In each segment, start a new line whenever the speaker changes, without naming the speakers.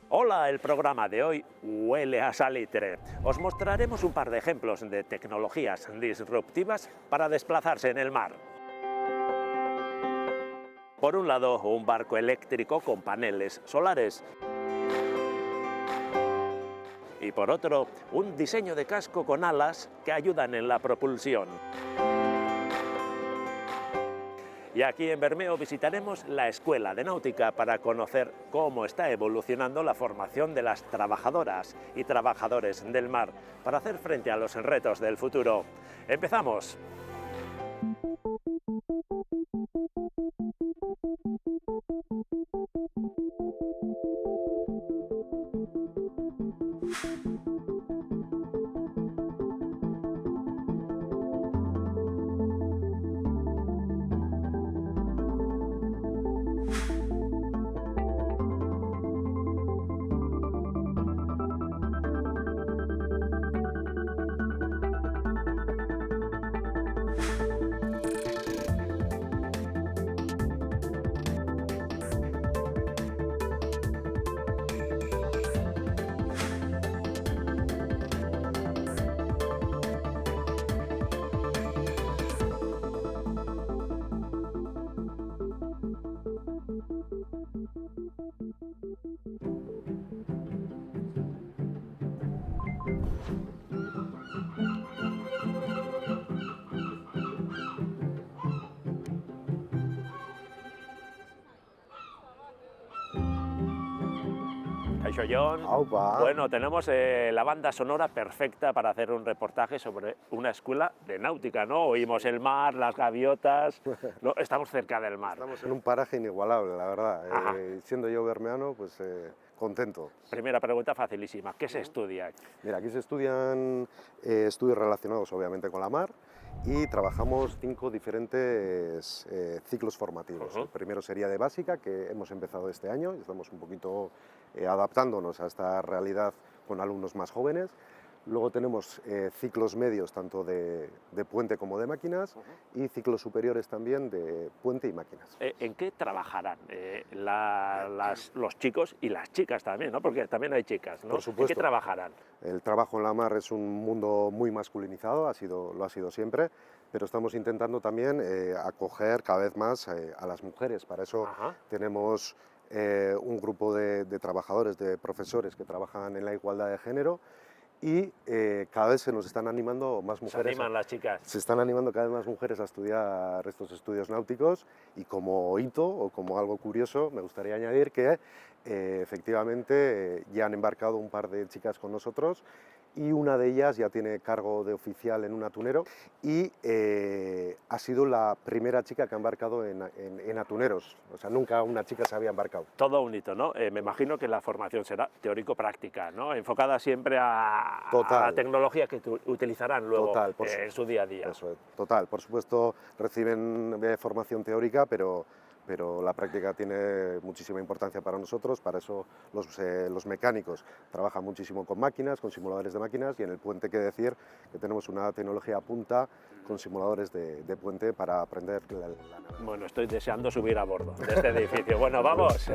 Hola, el programa de hoy huele a salitre. Os mostraremos un par de ejemplos de tecnologías disruptivas para desplazarse en el mar. Por un lado, un barco eléctrico con paneles solares. Y por otro, un diseño de casco con alas que ayudan en la propulsión. Y aquí en Bermeo visitaremos la Escuela de Náutica para conocer cómo está evolucionando la formación de las trabajadoras y trabajadores del mar para hacer frente a los retos del futuro. ¡Empezamos! Kaixo Jon.
Aupa.
Bueno, tenemos la banda sonora perfecta para hacer un reportaje sobre una escuela de náutica, ¿no? Oímos el mar, las gaviotas, no, estamos cerca del mar.
Estamos en un paraje inigualable, la verdad. Siendo yo bermeano, pues contento.
Primera pregunta facilísima, ¿qué se estudia?
Mira, aquí se estudian estudios relacionados obviamente con la mar y trabajamos 5 diferentes ciclos formativos. El primero sería de básica, que hemos empezado este año, y estamos un poquito adaptándonos a esta realidad con alumnos más jóvenes. Luego tenemos ciclos medios, tanto de puente como de máquinas, y ciclos superiores también de puente y máquinas.
¿En qué trabajarán los chicos y las chicas también, ¿no? Porque también hay chicas, ¿no?
Por supuesto.
¿En qué trabajarán?
El trabajo en la mar es un mundo muy masculinizado, lo ha sido siempre, pero estamos intentando también acoger cada vez más a las mujeres. Para eso tenemos un grupo de trabajadores, de profesores que trabajan en la igualdad de género, y cada vez se nos están animando más mujeres.
Se animan las chicas.
Se están animando cada vez más mujeres a estudiar estos estudios náuticos, y como hito o como algo curioso me gustaría añadir que efectivamente ya han embarcado un par de chicas con nosotros, y una de ellas ya tiene cargo de oficial en un atunero y ha sido la primera chica que ha embarcado en atuneros. O sea, nunca una chica se había embarcado.
Todo un hito, ¿no? Me imagino que la formación será teórico-práctica, ¿no? Enfocada siempre a la tecnología que utilizarán luego en su día a día.
Eso es, total. Por supuesto, reciben formación teórica, pero la práctica tiene muchísima importancia para nosotros. Para eso los mecánicos trabajan muchísimo con máquinas, con simuladores de máquinas, y en el puente, qué decir, que tenemos una tecnología a punta con simuladores de puente para aprender la navegación.
Bueno, estoy deseando subir a bordo de este edificio. Bueno, vamos.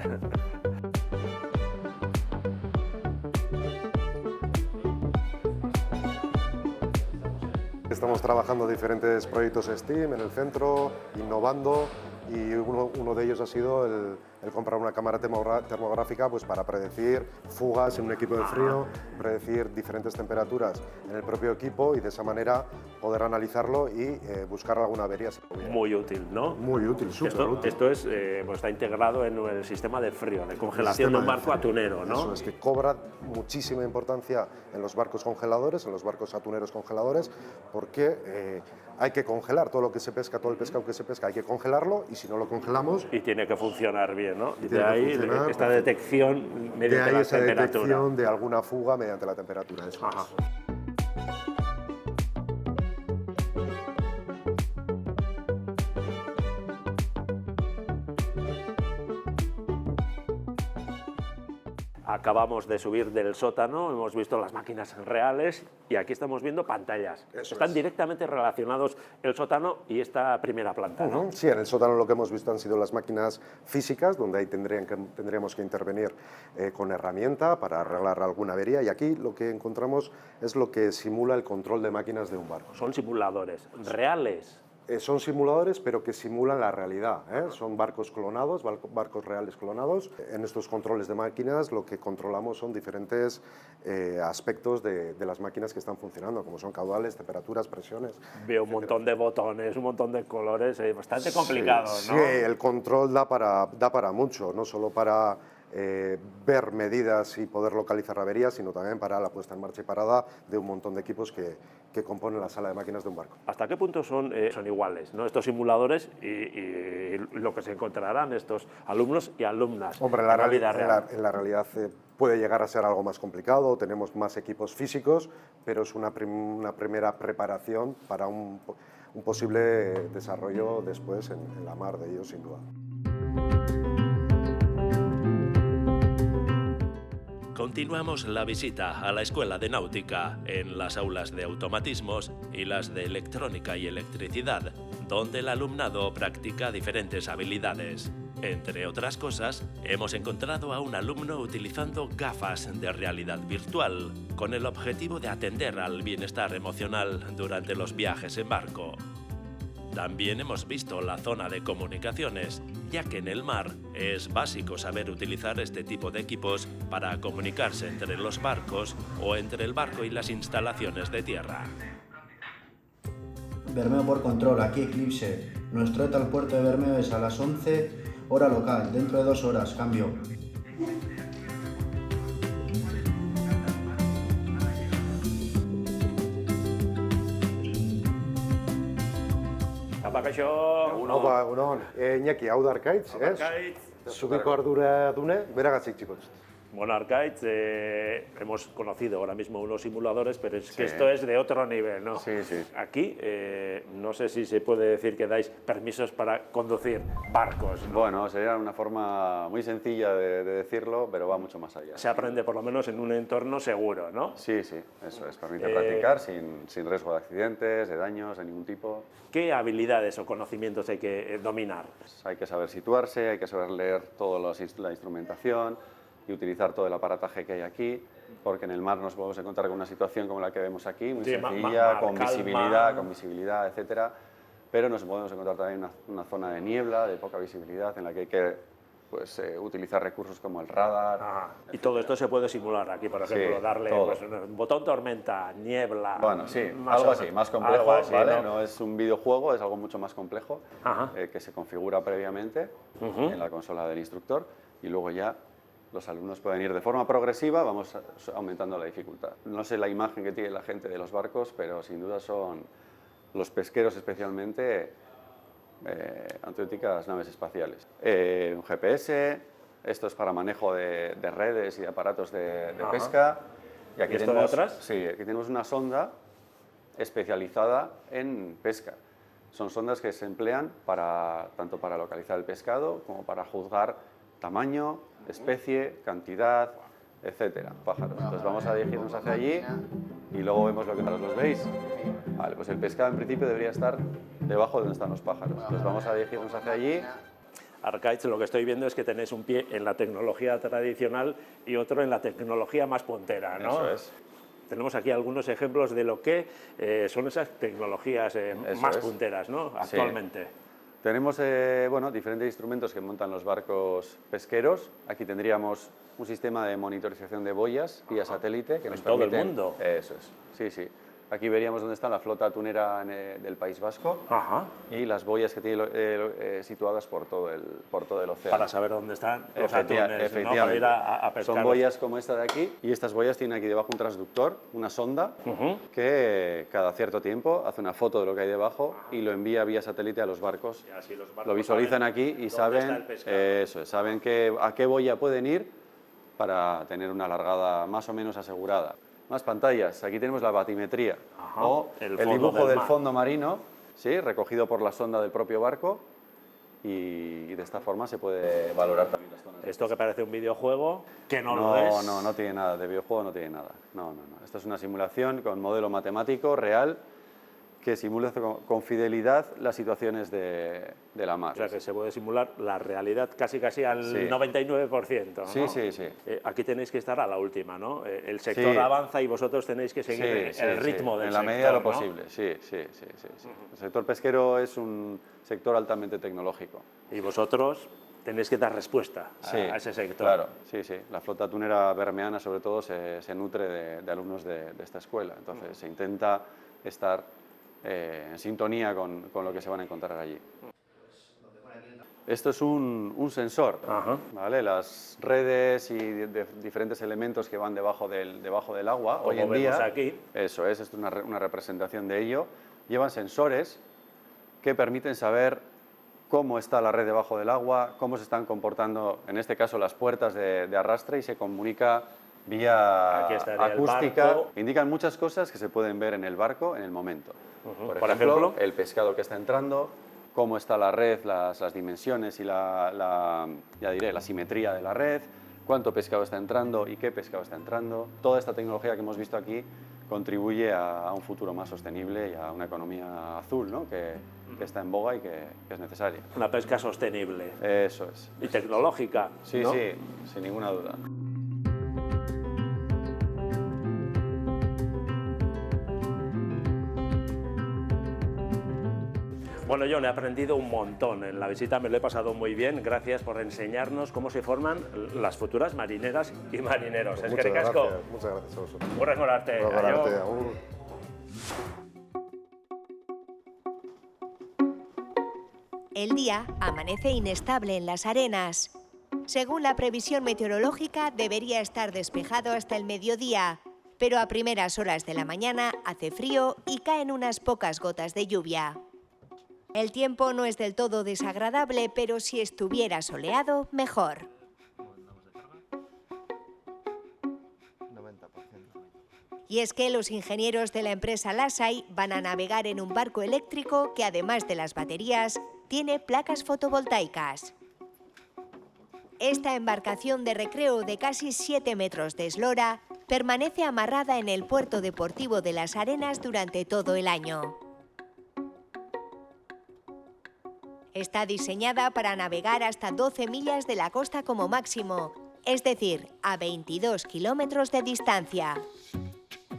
Estamos trabajando diferentes proyectos STEAM en el centro, innovando, y uno de ellos ha sido el comprar una cámara termográfica, pues para predecir fugas en un equipo de frío, predecir diferentes temperaturas en el propio equipo, y de esa manera poder analizarlo y buscar alguna avería.
Muy útil, ¿no?
Muy útil, súper útil.
Esto es, pues está integrado en el sistema de frío, de congelación de un barco atunero, ¿no?
Eso es, que cobra muchísima importancia en los barcos congeladores, en los barcos atuneros congeladores, porque hay que congelar todo lo que se pesca, todo el pescado que se pesca, hay que congelarlo, y si no lo congelamos...
Y tiene que funcionar bien, ¿no? De ahí esta detección mediante la temperatura.
Detección de alguna fuga mediante la temperatura. Eso es.
Acabamos de subir del sótano, hemos visto las máquinas reales y aquí estamos viendo pantallas. Están directamente relacionados el sótano y esta primera planta, ¿no?
Sí, en el sótano lo que hemos visto han sido las máquinas físicas, donde ahí tendríamos que intervenir con herramienta para arreglar alguna avería, y aquí lo que encontramos es lo que simula el control de máquinas de un barco.
Son simuladores reales.
Son simuladores, pero que simulan la realidad, ¿eh? Son barcos clonados, barcos reales clonados. En estos controles de máquinas lo que controlamos son diferentes aspectos de las máquinas que están funcionando, como son caudales, temperaturas, presiones.
Veo un montón de botones, un montón de colores, bastante complicado,
sí,
¿no?
Sí, el control da para mucho, no solo para ver medidas y poder localizar averías, sino también para la puesta en marcha y parada de un montón de equipos que componen la sala de máquinas de un barco.
¿Hasta qué punto son iguales, ¿no?, estos simuladores y lo que se encontrarán estos alumnos y alumnas?
Hombre, en la realidad puede llegar a ser algo más complicado, tenemos más equipos físicos, pero es una primera preparación para un posible desarrollo después en la mar de ellos, sin duda.
Continuamos la visita a la Escuela de Náutica en las aulas de automatismos y las de electrónica y electricidad, donde el alumnado practica diferentes habilidades. Entre otras cosas, hemos encontrado a un alumno utilizando gafas de realidad virtual, con el objetivo de atender al bienestar emocional durante los viajes en barco. También hemos visto la zona de comunicaciones, ya que en el mar es básico saber utilizar este tipo de equipos para comunicarse entre los barcos o entre el barco y las instalaciones de tierra.
Bermeo por control, aquí Eclipse. Nuestro ETA al puerto de Bermeo es a las 11, hora local, dentro de 2 horas, cambio.
Opa, egunon. Iñaki, hau da Arkaitz, ez? Zubiko arduradune, beragazik txikotz.
Bueno, Arkaitz, hemos conocido ahora mismo unos simuladores, pero es que esto es de otro nivel, ¿no?
Sí, sí.
Aquí, no sé si se puede decir que dais permisos para conducir barcos, ¿no?
Bueno, sería una forma muy sencilla de decirlo, pero va mucho más allá.
Se aprende por lo menos en un entorno seguro, ¿no?
Sí, sí, eso es. Permite practicar sin riesgo de accidentes, de daños, de ningún tipo.
¿Qué habilidades o conocimientos hay que dominar?
Pues hay que saber situarse, hay que saber leer toda la instrumentación y utilizar todo el aparataje que hay aquí, porque en el mar nos podemos encontrar con una situación como la que vemos aquí, muy sencilla, con visibilidad, etcétera, pero nos podemos encontrar también una zona de niebla, de poca visibilidad, en la que hay que utilizar recursos como el radar.
Y todo esto se puede simular aquí, por ejemplo, darle un botón tormenta, niebla.
Bueno, sí, algo así, más complejo, ¿vale? ¿No? Es un videojuego, es algo mucho más complejo, que se configura previamente en la consola del instructor, y luego ya los alumnos pueden ir de forma progresiva, vamos aumentando la dificultad. No sé la imagen que tiene la gente de los barcos, pero sin duda son los pesqueros especialmente auténticas naves espaciales. Un GPS, esto es para manejo de redes y de aparatos de pesca. Y aquí tenemos,
de atrás?
Sí, aquí tenemos una sonda especializada en pesca. Son sondas que se emplean tanto para localizar el pescado como para juzgar tamaño, especie, cantidad, etcétera, pájaros. Entonces vamos a dirigirnos hacia allí y luego vemos lo que tras los veis. Vale, pues el pescado en principio debería estar debajo de donde están los pájaros. Entonces vamos a dirigirnos hacia allí.
Arkaitz, lo que estoy viendo es que tenéis un pie en la tecnología tradicional y otro en la tecnología más puntera, ¿no?
Eso es.
Tenemos aquí algunos ejemplos de lo que son esas tecnologías más punteras, ¿no?, actualmente.
Sí. Tenemos diferentes instrumentos que montan los barcos pesqueros. Aquí tendríamos un sistema de monitorización de boyas vía satélite que nos permite...
todo el mundo.
Eso es, sí, sí. Aquí veríamos dónde está la flota atunera del País Vasco y las boyas que tiene situadas por todo el océano.
Para saber dónde están los atunes, ¿no?, para ir a pescar.
Son boyas como esta de aquí, y estas boyas tienen aquí debajo un transductor, una sonda, que cada cierto tiempo hace una foto de lo que hay debajo y lo envía vía satélite a los barcos.
Y así los barcos
lo visualizan aquí y saben a qué boya pueden ir para tener una largada más o menos asegurada. Más pantallas, aquí tenemos la batimetría o el dibujo del fondo marino, ¿sí?, recogido por la sonda del propio barco, y de esta forma se puede valorar también las zonas.
Esto que parece un videojuego, que no lo es.
No tiene nada, de videojuego no tiene nada. No. Esto es una simulación con modelo matemático real que simula con fidelidad las situaciones de la mar.
O sea, que se puede simular la realidad casi al 99%, ¿no?
Sí.
Aquí tenéis que estar a la última, ¿no? El sector avanza y vosotros tenéis que seguir el ritmo del sector,
en la medida de lo
¿no?
posible, sí. El sector pesquero es un sector altamente tecnológico.
Y vosotros tenéis que dar respuesta a ese sector.
Claro, sí. La flota tunera bermeana, sobre todo, se nutre de alumnos de esta escuela. Entonces, se intenta estar en sintonía con lo que se van a encontrar allí. Esto es un sensor, ¿vale? Las redes y diferentes elementos que van debajo del agua, hoy en día,
aquí.
Eso es, esto es una representación de ello, llevan sensores que permiten saber cómo está la red debajo del agua, cómo se están comportando, en este caso, las puertas de arrastre, y se comunica vía acústica. Indican muchas cosas que se pueden ver en el barco en el momento. Por ejemplo, el pescado que está entrando, cómo está la red, las dimensiones y la simetría de la red, cuánto pescado está entrando y qué pescado está entrando. Toda esta tecnología que hemos visto aquí contribuye a un futuro más sostenible y a una economía azul, ¿no? que está en boga y que es necesaria.
Una pesca sostenible.
Eso es.
Y tecnológica,
Sí,
¿no?
sí, sin ninguna duda.
Bueno, yo he aprendido un montón. En la visita me lo he pasado muy bien. Gracias por enseñarnos cómo se forman las futuras marineras y marineros.
Pues
Muchas gracias
a vosotros.
Muchas gracias.
El día amanece inestable en las arenas. Según la previsión meteorológica, debería estar despejado hasta el mediodía, pero a primeras horas de la mañana hace frío y caen unas pocas gotas de lluvia. El tiempo no es del todo desagradable, pero si estuviera soleado, mejor. Y es que los ingenieros de la empresa Lasai van a navegar en un barco eléctrico que, además de las baterías, tiene placas fotovoltaicas. Esta embarcación de recreo de casi 7 metros de eslora permanece amarrada en el puerto deportivo de Las Arenas durante todo el año. Está diseñada para navegar hasta 12 millas de la costa como máximo, es decir, a 22 kilómetros de distancia.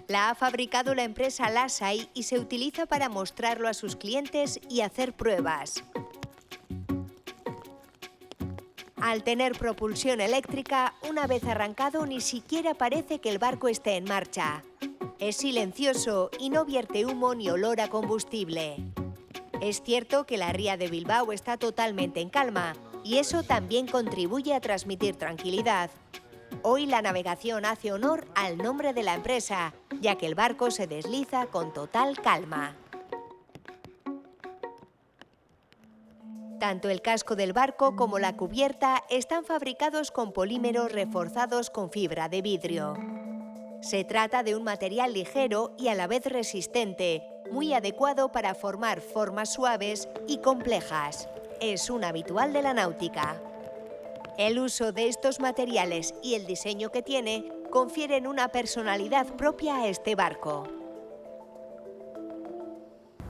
La ha fabricado la empresa Lasai y se utiliza para mostrarlo a sus clientes y hacer pruebas. Al tener propulsión eléctrica, una vez arrancado ni siquiera parece que el barco esté en marcha. Es silencioso y no vierte humo ni olor a combustible. Es cierto que la ría de Bilbao está totalmente en calma y eso también contribuye a transmitir tranquilidad. Hoy la navegación hace honor al nombre de la empresa, ya que el barco se desliza con total calma. Tanto el casco del barco como la cubierta están fabricados con polímeros reforzados con fibra de vidrio. Se trata de un material ligero y a la vez resistente, muy adecuado para formar formas suaves y complejas. Es un habitual de la náutica. El uso de estos materiales y el diseño que tiene confieren una personalidad propia a este barco.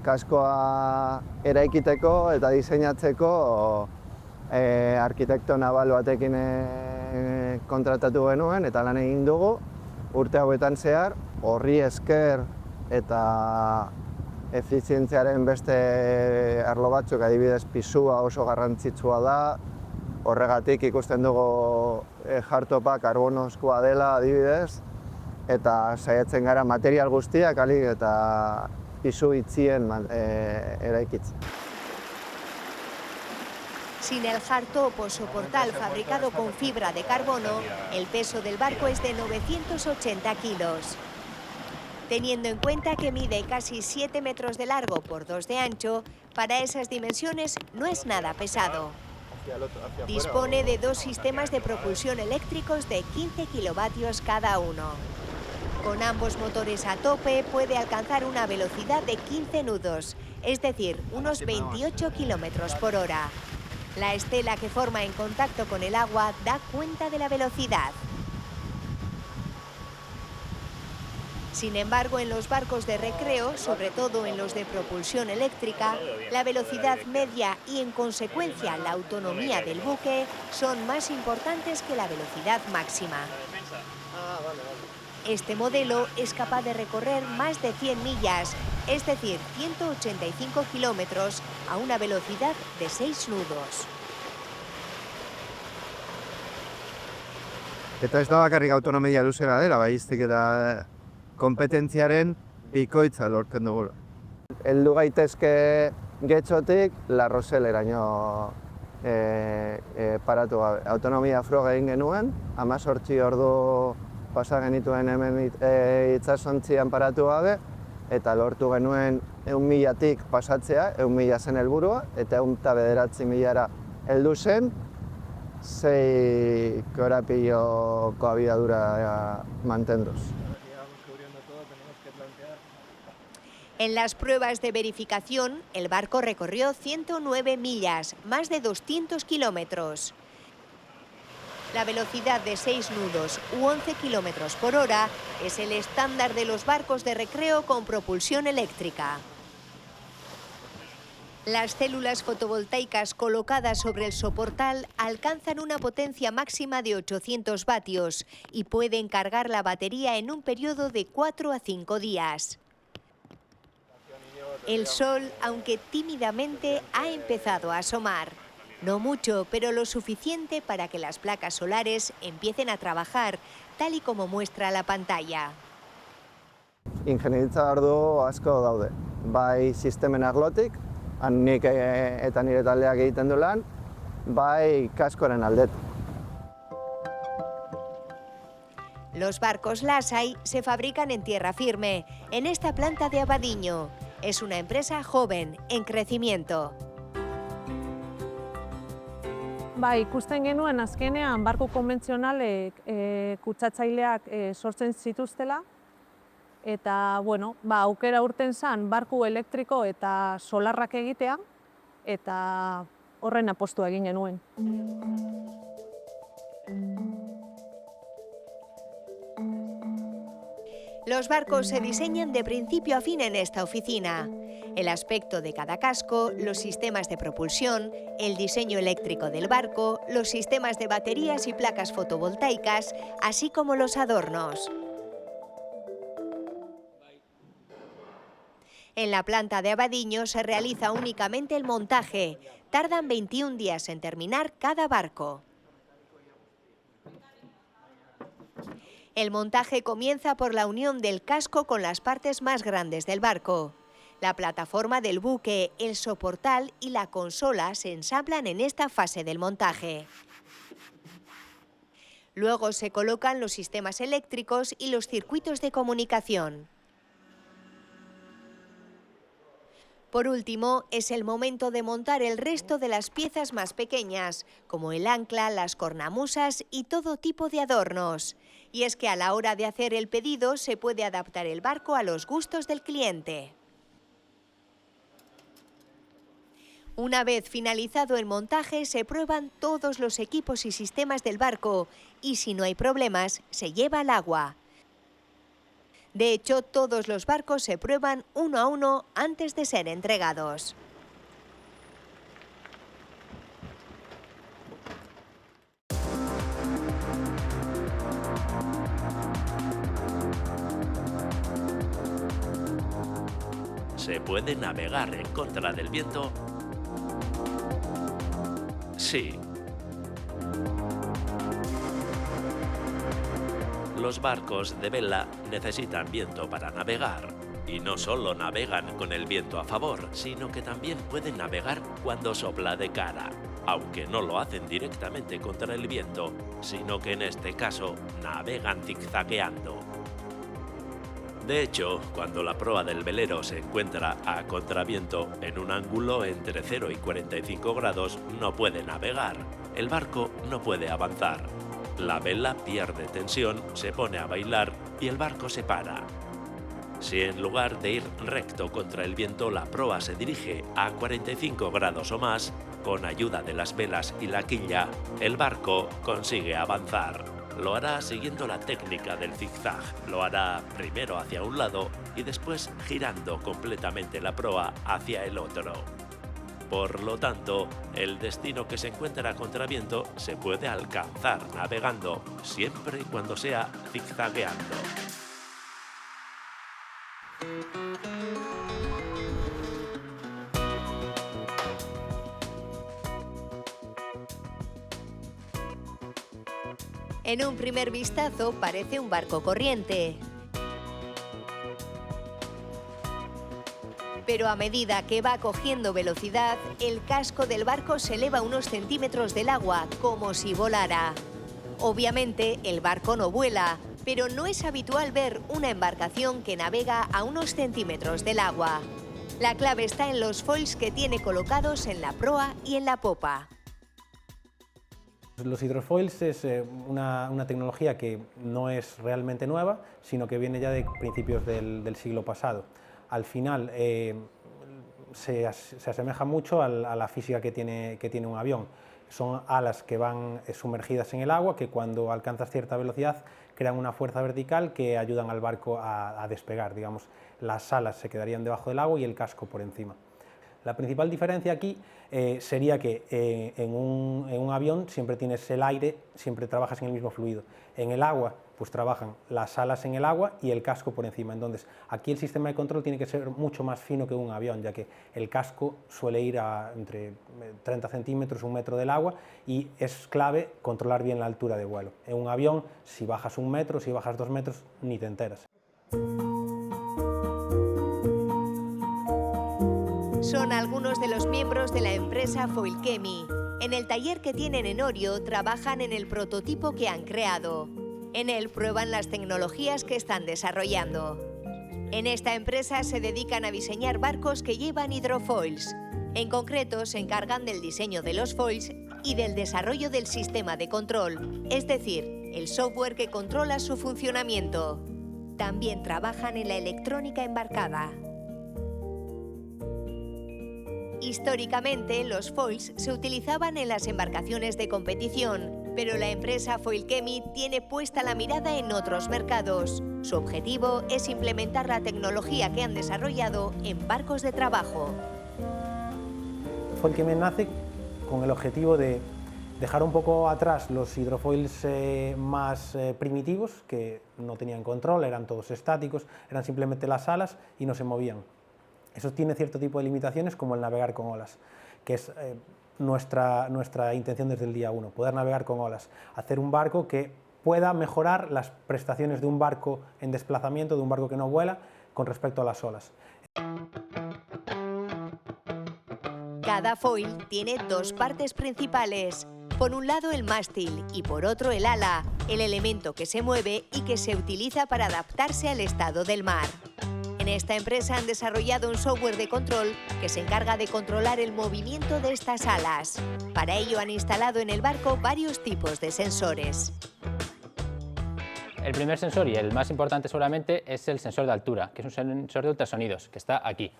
Kaskoa eraikiteko eta diseinatzeko arkitekto naval batekin kontratatu genuen eta lan egin dugu urte hauetan zehar. Horri esker eta efizientziaren beste arlo batzuk, adibidez pisua oso garrantzitsua da. Horregatik ikusten dugu jartopa karbonoskoa dela adibidez, eta saiatzen gara material guztiak alik eta pisu itzien eraikitzen.
Sin el hardtop o soportal fabricado con fibra de carbono, el peso del barco es de 980 kilos. Teniendo en cuenta que mide casi 7 metros de largo por 2 de ancho, para esas dimensiones no es nada pesado. Dispone de 2 sistemas de propulsión eléctricos de 15 kilovatios cada uno. Con ambos motores a tope puede alcanzar una velocidad de 15 nudos, es decir, unos 28 kilómetros por hora. La estela que forma en contacto con el agua da cuenta de la velocidad. Sin embargo, en los barcos de recreo, sobre todo en los de propulsión eléctrica, la velocidad media y, en consecuencia, la autonomía del buque son más importantes que la velocidad máxima. Este modelo es capaz de recorrer más de 100 millas, es decir, 185 kilómetros, a una velocidad de 6 nudos.
Eta ez da bakarrik autonomia luzera dela, baizik eta kompetentziaren bikoitza lortzen dugu. Heldu gaitezke Getxotik La Roseleraino paratu gabe. Autonomia froga egin genuen, 18 ordu pasa genituen hemen itsasontzian paratu gabe, eta lortu genuen 1.000-tik pasatzea, 1.000 zen helburua, eta 109.000-ra heldu zen, 6 korapilloko abiadura mantenduz.
En las pruebas de verificación, el barco recorrió 109 millas, más de 200 kilómetros. La velocidad de 6 nudos u 11 kilómetros por hora es el estándar de los barcos de recreo con propulsión eléctrica. Las células fotovoltaicas colocadas sobre el soportal alcanzan una potencia máxima de 800 vatios y pueden cargar la batería en un periodo de 4 a 5 días. El sol, aunque tímidamente, ha empezado a asomar. No mucho, pero lo suficiente para que las placas solares empiecen a trabajar, tal y como muestra la pantalla.
Ingeniaritza ardu asko daude. Bai sistemen arlotik, nik eta nire taldeak egiten du lan, bai kaskoren aldetik.
Los barcos Lasai se fabrican en tierra firme, en esta planta de Abadiño. Es una empresa joven, en crecimiento.
Ikusten genuen azkenean barku konbentzionalek kutsatzaileak sortzen zituztela, eta aukera urten zen barku elektriko eta solarrak egitea, eta horren apostua egin genuen.
Los barcos se diseñan de principio a fin en esta oficina. El aspecto de cada casco, los sistemas de propulsión, el diseño eléctrico del barco, los sistemas de baterías y placas fotovoltaicas, así como los adornos. En la planta de Abadiño se realiza únicamente el montaje. Tardan 21 días en terminar cada barco. El montaje comienza por la unión del casco con las partes más grandes del barco. La plataforma del buque, el soportal y la consola se ensamblan en esta fase del montaje. Luego se colocan los sistemas eléctricos y los circuitos de comunicación. Por último, es el momento de montar el resto de las piezas más pequeñas, como el ancla, las cornamusas y todo tipo de adornos. Y es que a la hora de hacer el pedido se puede adaptar el barco a los gustos del cliente. Una vez finalizado el montaje, se prueban todos los equipos y sistemas del barco y, si no hay problemas, se lleva al agua. De hecho, todos los barcos se prueban uno a uno antes de ser entregados.
¿Se puede navegar en contra del viento? Sí. Los barcos de vela necesitan viento para navegar. Y no solo navegan con el viento a favor, sino que también pueden navegar cuando sopla de cara, aunque no lo hacen directamente contra el viento, sino que en este caso navegan zigzagueando. De hecho, cuando la proa del velero se encuentra a contraviento en un ángulo entre 0 y 45 grados, no puede navegar. El barco no puede avanzar. La vela pierde tensión, se pone a bailar y el barco se para. Si en lugar de ir recto contra el viento la proa se dirige a 45 grados o más, con ayuda de las velas y la quilla, el barco consigue avanzar. Lo hará siguiendo la técnica del zigzag. Lo hará primero hacia un lado y después girando completamente la proa hacia el otro. Por lo tanto, el destino que se encuentra a contraviento se puede alcanzar navegando, siempre y cuando sea zigzagueando.
En un primer vistazo parece un barco corriente. Pero a medida que va cogiendo velocidad, el casco del barco se eleva unos centímetros del agua, como si volara. Obviamente, el barco no vuela, pero no es habitual ver una embarcación que navega a unos centímetros del agua. La clave está en los foils que tiene colocados en la proa y en la popa.
Los hidrofoils es una tecnología que no es realmente nueva, sino que viene ya de principios del siglo pasado. Al final se asemeja mucho a la física que tiene un avión. Son alas que van sumergidas en el agua, que cuando alcanzas cierta velocidad crean una fuerza vertical que ayudan al barco a despegar. Digamos, las alas se quedarían debajo del agua y el casco por encima. La principal diferencia aquí sería que en un avión siempre tienes el aire, siempre trabajas en el mismo fluido. En el agua, pues trabajan las alas en el agua y el casco por encima. Entonces, aquí el sistema de control tiene que ser mucho más fino que un avión, ya que el casco suele ir a entre 30 centímetros, 1 metro del agua, y es clave controlar bien la altura de vuelo. En un avión, si bajas 1 metro, si bajas 2 metros, ni te enteras.
Son algunos de los miembros de la empresa Foilchemy. En el taller que tienen en Orio trabajan en el prototipo que han creado. En él prueban las tecnologías que están desarrollando. En esta empresa se dedican a diseñar barcos que llevan hidrofoils. En concreto, se encargan del diseño de los foils y del desarrollo del sistema de control, es decir, el software que controla su funcionamiento. También trabajan en la electrónica embarcada. Históricamente, los foils se utilizaban en las embarcaciones de competición, pero la empresa Foilchemy tiene puesta la mirada en otros mercados. Su objetivo es implementar la tecnología que han desarrollado en barcos de trabajo.
Foilchemy nace con el objetivo de dejar un poco atrás los hidrofoils más primitivos, que no tenían control, eran todos estáticos, eran simplemente las alas y no se movían. Eso tiene cierto tipo de limitaciones, como el navegar con olas, que es nuestra intención desde el día 1, poder navegar con olas, hacer un barco que pueda mejorar las prestaciones de un barco en desplazamiento, de un barco que no vuela, con respecto a las olas.
Cada foil tiene dos partes principales. Por un lado el mástil y por otro el ala, el elemento que se mueve y que se utiliza para adaptarse al estado del mar. En esta empresa han desarrollado un software de control que se encarga de controlar el movimiento de estas alas. Para ello han instalado en el barco varios tipos de sensores.
El primer sensor, y el más importante seguramente, es el sensor de altura, que es un sensor de ultrasonidos, que está aquí.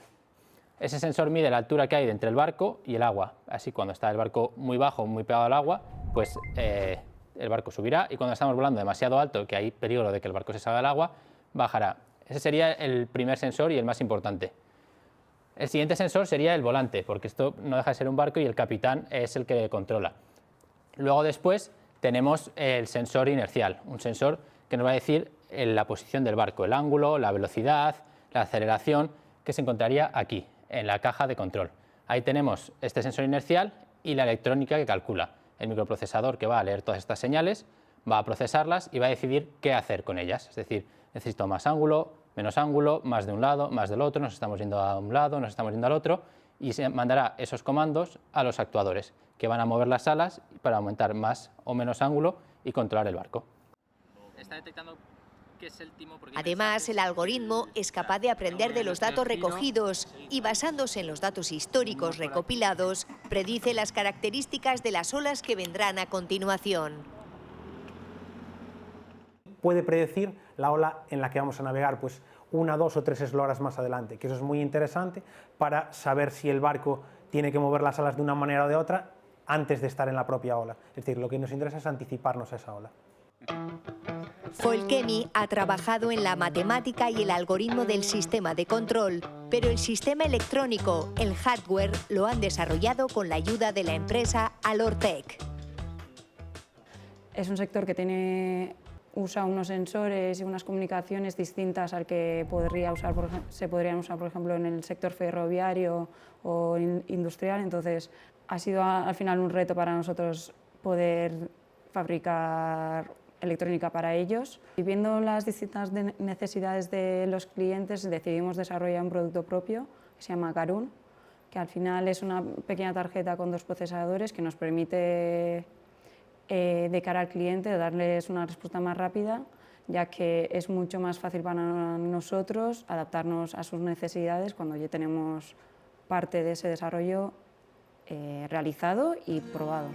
Ese sensor mide la altura que hay entre el barco y el agua. Así, cuando está el barco muy bajo, muy pegado al agua, pues el barco subirá, y cuando estamos volando demasiado alto, que hay peligro de que el barco se salga del agua, bajará. Ese sería el primer sensor y el más importante. El siguiente sensor sería el volante, porque esto no deja de ser un barco y el capitán es el que controla. Luego después tenemos el sensor inercial, un sensor que nos va a decir la posición del barco, el ángulo, la velocidad, la aceleración, que se encontraría aquí, en la caja de control. Ahí tenemos este sensor inercial y la electrónica que calcula. El microprocesador que va a leer todas estas señales, va a procesarlas y va a decidir qué hacer con ellas. Es decir, necesito más ángulo, menos ángulo, más de un lado, más del otro, nos estamos yendo a un lado, nos estamos yendo al otro, y se mandará esos comandos a los actuadores, que van a mover las alas para aumentar más o menos ángulo y controlar el barco.
Está detectando qué es el timo porque
Además, el algoritmo es capaz de aprender de los datos recogidos y, basándose en los datos históricos recopilados, predice las características de las olas que vendrán a continuación.
Puede predecir la ola en la que vamos a navegar, pues 1, 2 o 3 esloras más adelante, que eso es muy interesante para saber si el barco tiene que mover las alas de una manera o de otra antes de estar en la propia ola. Es decir, lo que nos interesa es anticiparnos a esa ola.
Folkemi ha trabajado en la matemática y el algoritmo del sistema de control, pero el sistema electrónico, el hardware, lo han desarrollado con la ayuda de la empresa Alortec.
Es un sector que usa unos sensores y unas comunicaciones distintas al que se podrían usar, por ejemplo, en el sector ferroviario o industrial. Entonces, ha sido al final un reto para nosotros poder fabricar electrónica para ellos. Y viendo las distintas necesidades de los clientes, decidimos desarrollar un producto propio que se llama Karun, que al final es una pequeña tarjeta con 2 procesadores que nos permite, de cara al cliente, darles una respuesta más rápida, ya que es mucho más fácil para nosotros adaptarnos a sus necesidades cuando ya tenemos parte de ese desarrollo realizado y probado.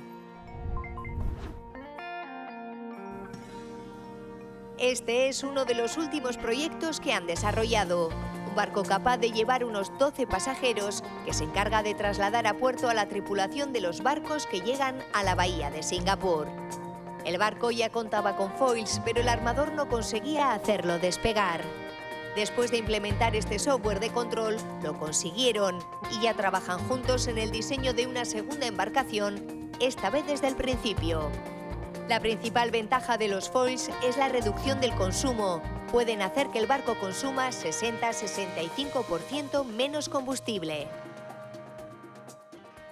Este es uno de los últimos proyectos que han desarrollado. Un barco capaz de llevar unos 12 pasajeros que se encarga de trasladar a puerto a la tripulación de los barcos que llegan a la bahía de Singapur. El barco ya contaba con foils, pero el armador no conseguía hacerlo despegar. Después de implementar este software de control, lo consiguieron y ya trabajan juntos en el diseño de una segunda embarcación, esta vez desde el principio. La principal ventaja de los foils es la reducción del consumo. Pueden hacer que el barco consuma 60-65% menos combustible.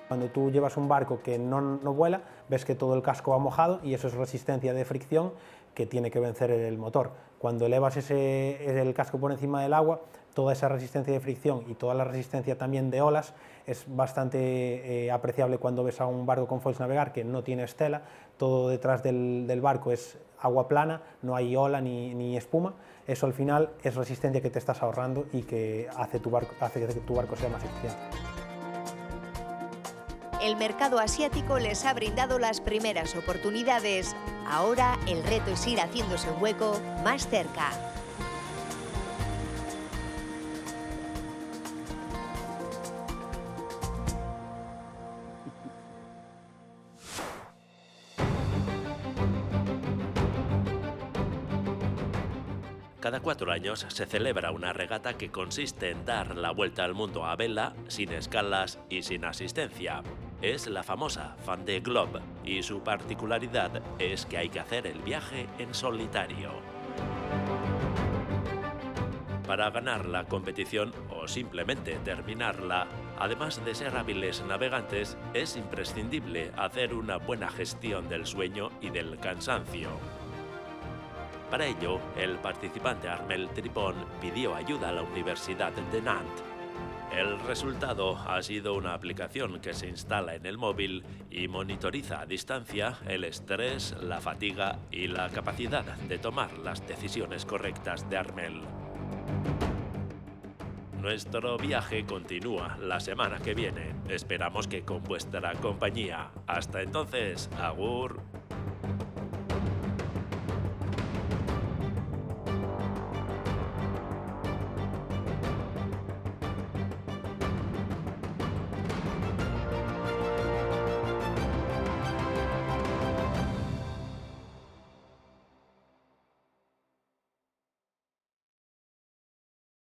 Cuando tú llevas un barco que no vuela, ves que todo el casco va mojado y eso es resistencia de fricción que tiene que vencer el motor. Cuando elevas el casco por encima del agua, toda esa resistencia de fricción y toda la resistencia también de olas es bastante apreciable cuando ves a un barco con foils navegar que no tiene estela. Todo detrás del barco es agua plana, no hay ola ni espuma. Eso al final es resistencia que te estás ahorrando y que hace que tu barco sea más eficiente.
El mercado asiático les ha brindado las primeras oportunidades. Ahora el reto es ir haciéndose un hueco más cerca.
Cada 4 años se celebra una regata que consiste en dar la vuelta al mundo a vela, sin escalas y sin asistencia. Es la famosa Vendée Globe y su particularidad es que hay que hacer el viaje en solitario. Para ganar la competición o simplemente terminarla, además de ser hábiles navegantes, es imprescindible hacer una buena gestión del sueño y del cansancio. Para ello, el participante Armel Tripon pidió ayuda a la Universidad de Nantes. El resultado ha sido una aplicación que se instala en el móvil y monitoriza a distancia el estrés, la fatiga y la capacidad de tomar las decisiones correctas de Armel. Nuestro viaje continúa la semana que viene. Esperamos que con vuestra compañía. Hasta entonces, agur.